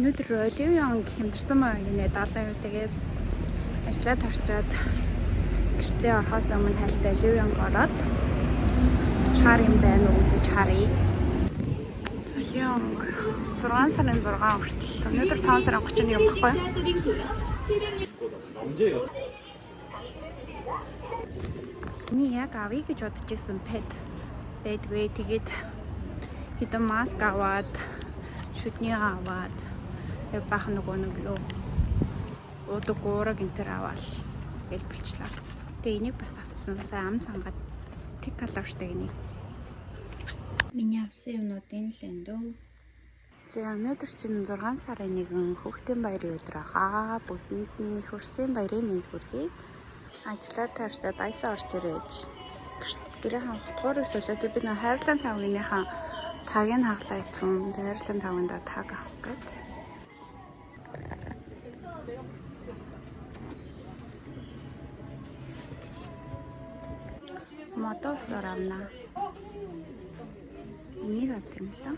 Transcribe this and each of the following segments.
Өнөөдөр Оливион хямдсан маяг нэ 70 тэгээд ажлаа тарчаад гэртээ орохоос өмнө хальтаа Оливионг ороод чаар юм байна уу үзэж харъя. Оливион 6 сарын 6 хүртэл өнөөдөр 5 сарын 31 юм баггүй. Ни яг авъя гэж бодож исэн пэт байдгүй. Тэгээд хэдэн маск аваад шүдний аваад тэг бах нөгөө нэг юу өдөг уураг энтер аваад гэлбэлчлээ. Тэгээ энийг бас авсан. Сайн ам цангаад тэг калавштай гинэ. Миний авсан юмнуудын лэндөө. За өнөөдөр чинь 6 сарын 1 хүүхдийн баярын өдөр ахаа. Бүгдэнд нь их хүрсэн баярын мэнд хүргэе. Ажлаа тарчаад айсаа орж ирээд гэрээ хавтгуурыг солиод би нэг хайрлан тавгийнхаа тагийг хаглаа ицсэн. Хайрлан тавганда таг авах гээд. Мотосоор авна. Энийг авчихсан.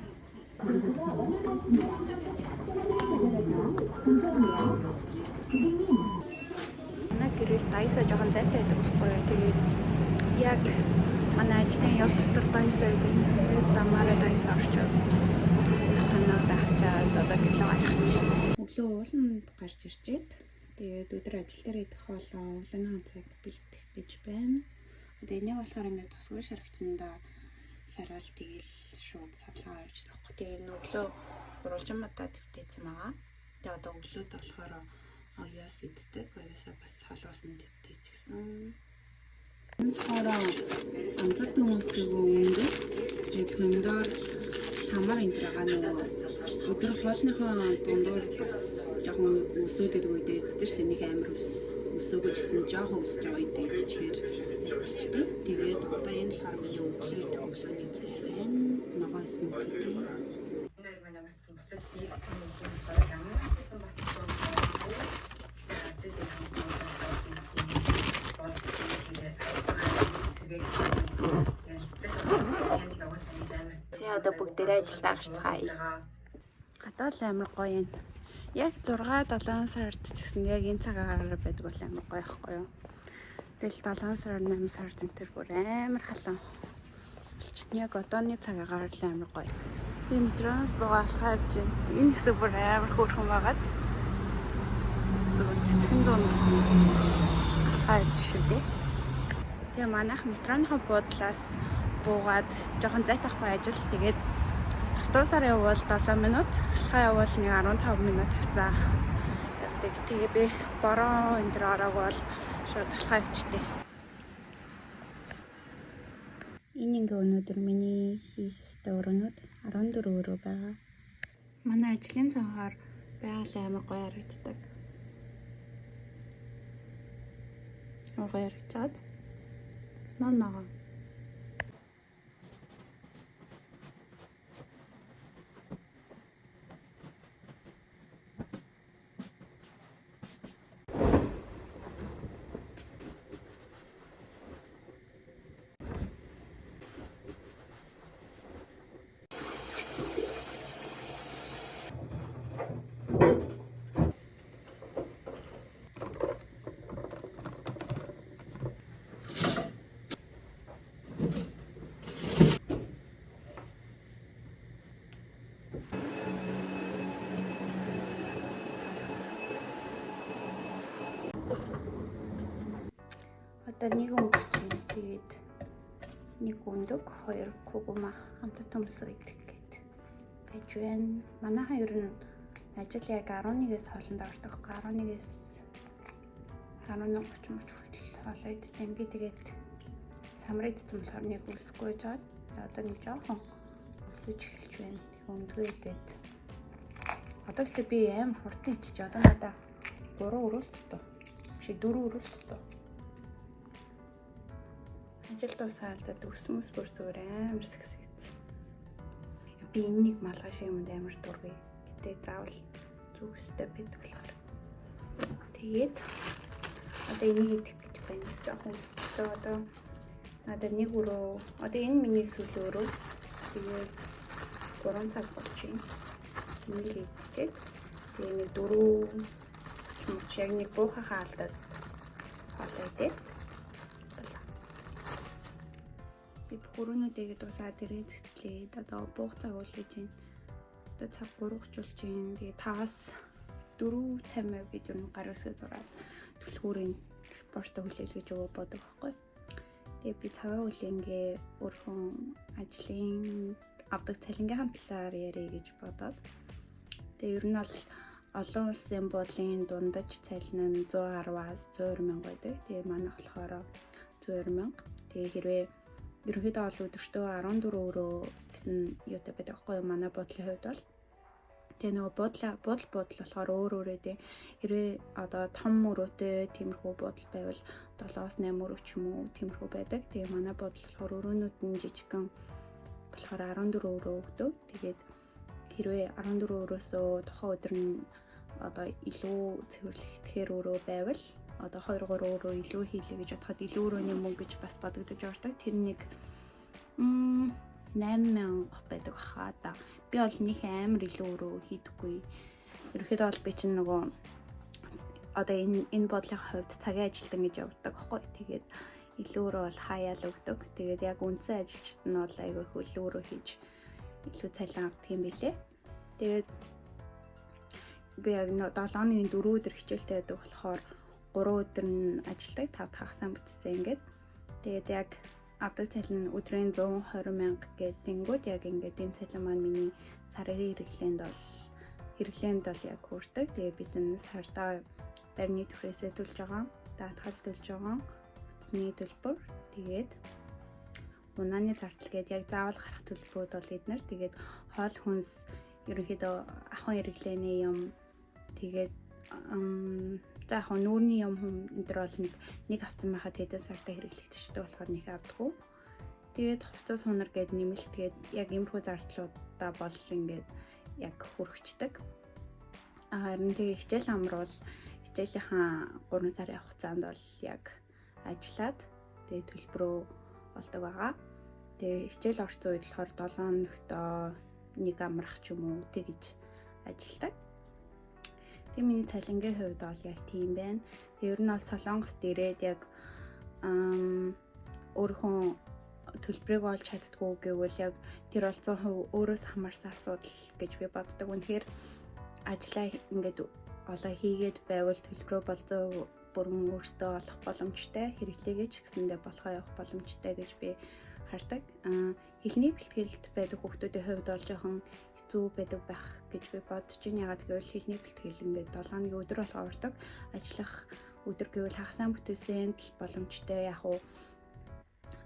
Гэрээс дайсаа жоохон зайтай байдаг байхгүй юу. Тэгээд яг манай ажлын яв дотор дайсаа байдаг. Замаараа дайсаа орчоод ханаад авчаад одоо гэлөө гарах чинь. Өглөө ууланд гарч ирчээд тэгээд өдөр ажил дээр идэх болоо уулын цаг бэлтгэх гэж байна. Одоо энийг болохоор ингээд тусгай шарагчнда шараал тэгэл шууд савлгаа авч тавахгүй. Тэгээд өглөө гурвалжин мата твтээсэн байгаа. Тэгээд одоо өглөөд болохоор оёс иддэг. Оёсоо бас холоосон твтээч гисэн. Сараа амтад хүмүүстэй өндөр яг хөндөр самар энтрага нөгөө өдөр хоолныхоо дундуур бас жоохон өсөөдөг үедээ тэр сэнийг амар өсөөгөж гисэн жоохон өсөж байгаа үедээ иччихээр ичтэй. Тэгээд одоо энэ болохоор миний өглөөний цай байна. Ногоон смути. Ингээд манай марцсан буцаж дийлсэн юм байна. Ямар гэсэн батсан одоо бүгдээрээ ажилдаа гарцгаая. Гадаад амар гоё юм. Яг 6-7 сард ч гэсэн яг энэ цагаараа байдаг бол амар гоё ихгүй юу. Тэгэл 7 сар 8 сар зэнтэр бүр амар халуун. Болчихно яг одооны цагаагаар л амар гоё. Би метроноос бага ашхайж байна. Энэ хэсэг бүр амар хөөрхөн байгаад. Зүгээр тэтгэн дунд ашхайж шүү дээ. Тэгээ манайх метроныхоо буудлаас буугаад жоохон зайтай ахгүй ажил. Тэгээд автобусаар явбал 7 минут, алхаа явбал нэг 15 минут хавцаа явдаг. Тэгээ би бороо энэ төр ороог бол шууд алхаа явчихтэй. Энэ ингээ өнөөдөр миний хийстэй өрөөнүүд 14 өрөө байгаа. Манай ажлын цагаар байгаль амар гоё харагддаг. Гоё харагдаад. Ноо. Одоо нэг өнгөж байна. Тэгээд нэг өндөг, хоёр кугума хамтад төмсөө идэх гээд байж байна. Манайхан ер нь ажил яг 11-ээс хоолнд ордог. 11-ээс 11:30 хүртэл хоолоо идэх. Би тэгээд самрын идсэн болохоор нэг үлсэхгүй жаад одоо нэг жоохон үлсэж эхэлж байна. Өндгөө идээд. Одоо гэхдээ би аим хурдан ичиж одоо надаа 3 өрөлт тоо. Биш 4 өрөлт тоо. Ажил дуусаалдад өсмөс бүр зүгээр амар сэгсэгцэн. Би энэнийг малгай шиг юмд амар дургуй. Гэтэ заавал зүгстэй байдаг болохоор. Тэгээд одоо энийг идэх гэж байна. Жохон өсөлтөө одоо надад нэг өрөө. Одоо энэ миний сүүлийн өрөө. Тэгээд 3 цаг болж байна. Энийг идчихээд Тэгээ нэг 4 мөч яг нэг буухаа хаалтад хоолой дээ. Би хөрөнүүдийг дуусаад ирээдчлээ. Одоо буух цаг үлээж байна. Одоо цаг 3:30 болж байна. Тэгээ 5-аас 4:50 бид юу гар үсгээ зураад түлхүүрийн репортоо хүлээл гэж өгөө бодог байхгүй. Тэгээ би цагаа үлэнгээ өөрхөн ажлын авдаг цалингийн талаар ярих гэж бодоод. Тэгээ ер нь бол олон улсын буудлын дундаж цалин нь 110-аас 120 мянга байдаг. Тэгээ манайх болохоор 120 мянга. Тэгээ хэрвээ ерөнхийдөө бол өдөртөө 14 өрөө гэсэн юутай байдаг байхгүй юу? Манай буудлын хувьд бол тэгээ нөгөө буудал болохоор өөр дээ. Хэрвээ одоо том өрөөтэй тиймэрхүү буудал байвал 7-8 өрөө ч юм уу тиймэрхүү байдаг. Тэгээ манай буудал болохоор өрөөнүүд нь жижигхэн болохоор 14 өрөө өгдөг. Тэгээд хэрвээ 14 өрөөсөө тухайн өдөр нь одоо илүү цэвэрлэхээр өрөө байвал одоо 2-3 өрөө илүү хийлээ гэж бодоход илүү өрөөний мөнгө гэж бас бодогдож ордог. Тэр нэг 8 мянга байдаг хаа да. Би бол нэг амар илүү өрөө хийдэггүй. Ерөнхийдөө бол би чинь нөгөө одоо энэ бодлын хувьд цагийн ажилтан гэж явдаг байхгүй. Тэгээд илүү өрөө бол хаяал өгдөг. Тэгээд яг үндсэн ажилчид нь бол айгүй илүү өрөө хийж илүү цалин авдаг юм билэ. Тэгээд би яг 7-ны 4 өдөр хичээлтэй байдаг болохоор 3 өдөр нь ажилдаг, 5 дахь хагасаа бүтсэн ингээд. Тэгээд яг авдаг цалин өдрийн 120 мянга гэдэнгүүт яг ингээд энэ цалин маань миний сарын хэрэглээнд бол яг хүрдэг. Тэгээд бизнес сартаа барьны түрээсээ төлж байгаа, даатгал төлж байгаа, утасны төлбөр, тэгээд унааны зардал гээд яг заавал гарах төлбөрүүд бол эднэр. Тэгээд хоол хүнс ерөнхийдөө ахуйн хэрэглээний юм, тэгээд за яг нүүрний юм энэ төр бол нэг авсан байхад хэдэн сартаа хэрэглэгдчихдэг болохоор нэг авдаггүй. Тэгээд хувцас хунар гээд нэмэлтгээд яг иймэрхүү зардлуудаа бол ингээд яг хүрэгчдэг. Харин тэгээд хичээл амруул хичээлийнхаа 3 сарын хугацаанд бол яг ажиллаад тэгээд төлбөрөө болдог байгаа. Тэгээ хичээл орсон үед болохоор 7 хоногтоо нэг амрах ч юм уу тэгж ажилладаг. Тэгээ миний цалингийн хувьд бол яг тийм байна. Тэгээ ер нь бол Солонгос дээрээд яг өөрхөн төлбөрийг олж чаддгүй гэвэл яг тэр бол 100% өөрөөс хамаарсан асуудал гэж би боддог. Үнэхээр ажлаа ингээд олоо хийгээд байвал төлбөрөө бол 100% бүрэн өөртөө олох боломжтой, хэрэглээгээ ч гэсэндээ болохоо явах боломжтой гэж би хардаг. Хэлний бэлтгэлд байдаг хүүхдүүдийн хувьд бол жоохон хэцүү байдаг байх гэж би бодож байна. Ягаад гэвэл хэлний бэлтгэл ингээд 7 өдөр болго ордог. Ажиллах өдөр гэвэл хагасаа бүтээсэнд л боломжтой. Яг уу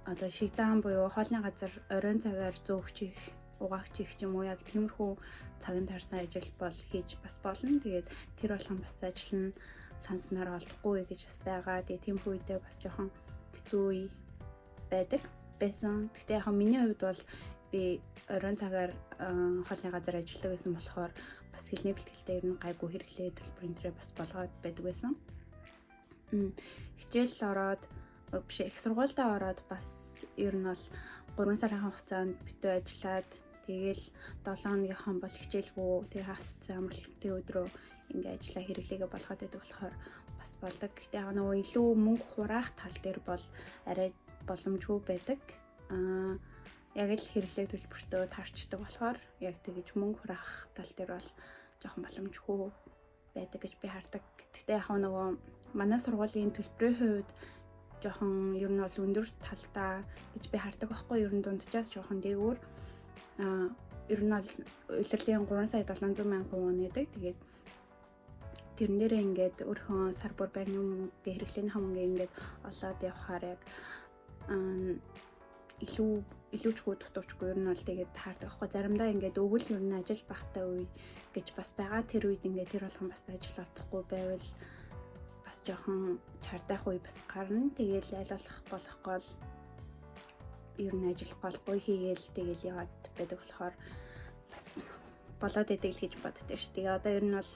одоо шигдаан буюу хоолны газар оройн цагаар зөөгчих, угаагчих юм уу яг тиймэрхүү цагт тарсан ажил бол хийж бас болно. Тэгээд тэр болгон бас ажил нь санснаар олдохгүй гэж бас байгаа. Тэгээ тийм үедээ бас жоохон хэцүү үе байдаг байсан. Гэхдээ яг миний хувьд бол би оройн цагаар хоолны газар ажилладаг байсан болохоор бас хэлний бэлтгэлтэй ер нь гайгүй хэрэглээ төлбөрийн төрөө бас болгоод байдаг байсан. Хичээл ороод их сургуультай ороод бас ер нь бол 3 сарын хугацаанд битүү ажиллаад тэгээл 7 хоногийнхан бол хичээлгүй тэгээ хагас утсан амралтын өдрөө ингээ ажиллаа хэрэглээгээ болгоод байдаг болохоор бас болдог. Гэхдээ яг нөгөө илүү мөнгө хураах тал дээр бол арай боломжгүй байдаг. Яг л хэрэглээ төлбөртөө тарчдаг болохоор яг тэгэж мөнгө хураах тал дээр бол жоохон боломжгүй байдаг гэж би хардаг. Гэхдээ яг нөгөө манай сургуулийн төлбөрийн хувьд жоохон ер нь бол өндөр талтай гэж би хардаг байхгүй. Ер нь дунджаас жоохон дээгүүр ер нь бол улирлын 3,700,000 вон гэдэг. Тэгээд тэрэн дээрээ ингээд өөрхөн сар бүр барьны мөнгө хэрэглээний хамаагүй ингээд олоод явахаар яг илүү ч дутуучгүй ер нь бол тэгээд таардаг байхгүй. Заримдаа ингээд өвөл ер нь ажил багтаа үе гэж бас байгаа. Тэр үед ингээд тэр болгон бас ажил олдохгүй байвал бас жоохон чардах үе бас гарна. Тэгээл айлуулах болохгүй л ер нь ажил голгүй хийгээл тэгээл яваад байдаг болохоор бас болоод идэг л гэж боддөө шүү. Тэгээ одоо ер нь бол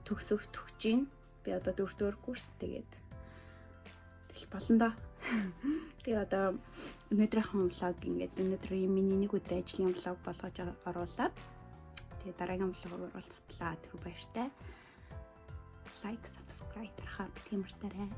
төгсөх төгж гин. Би одоо 4-р курс тэгээд тэл болно доо. Тэгээ одоо өнөөдрийнхэн влог ингээд өнөөдөр миний нэг өдрийн ажлын влог болгож оруулаад Тэгээ дараагийн влогоор уулзтлаа. Түр баяртай. Like, subscribe тарахаа битгий мартаарай.